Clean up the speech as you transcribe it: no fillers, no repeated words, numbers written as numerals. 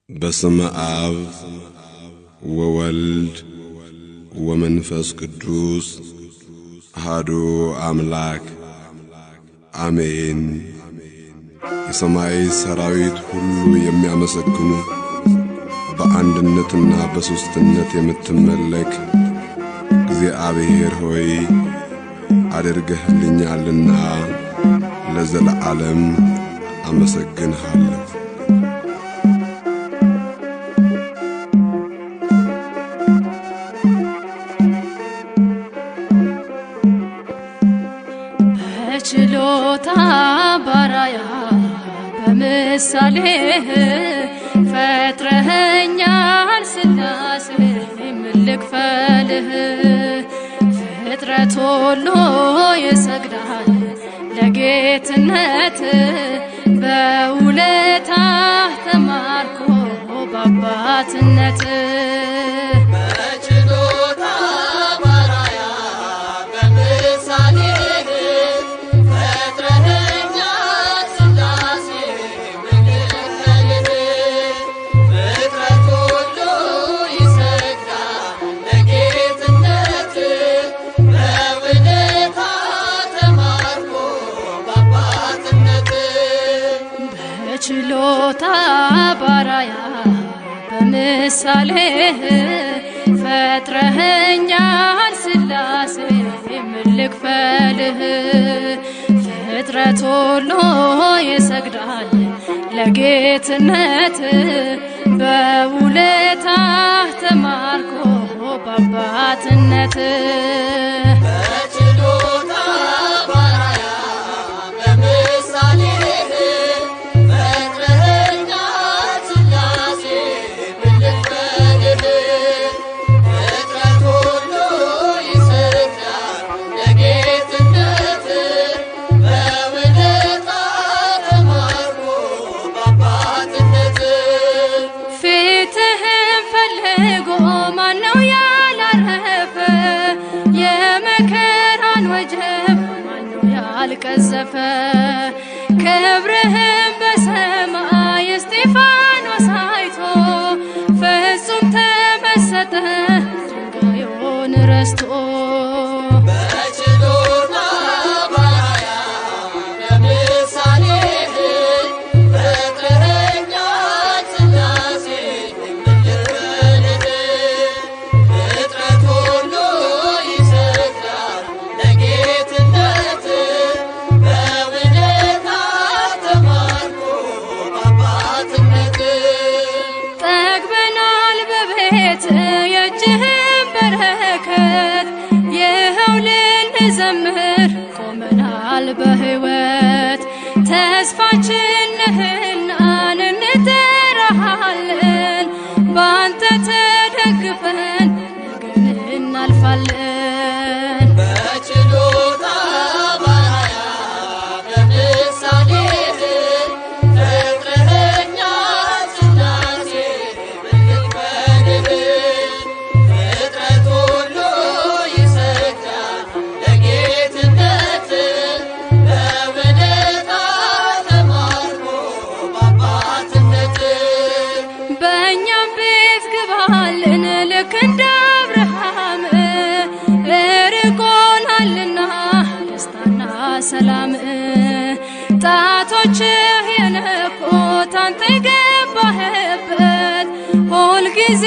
بسم آب وولد ومنفس قدوس هادو أملاك آمين يسمعي سراويت كلو يمي أمسكنو بأندنتنا بسوستنت يمتملك زي أبيهر هوي أدرقه لنيالنا لزل عالم أمسكن حالف ችሎታ ባራያ በምሳሌህ ፈጥረኸኛል ስላሴ ምልክፈልህ ፍጥረት ሁሉ ይሰግዳል ለጌትነት በውለታህ ተማርኮ በአባትነት ችሎታ ባራያ በምሳሌህ ፈጥረኸኛል ስላሴ ምልክፈልህ ፍጥረት ሁሉ ይሰግዳል ለጌትነት በውለታህ ተማርኮ በአባትነት አልቀዘፈ ክብርህም በሰማይ እስጢፋኖስ አይቶ ፍጹም ተመሰጠ ድንጋዩን ረስቶ የእጅህን በረከት ይኸው ልንዘምር ቆመናል በሕይወት ተስፋችን ነህና እንጠራሃለን በአንተ ተደግፈን ነገን እናልፋለን ልክ እንደ አብርሃም ርቆናልና ደስታና ሰላም ጣቶችህ የነኩት አንተ የገባህበት ሁልጊዜ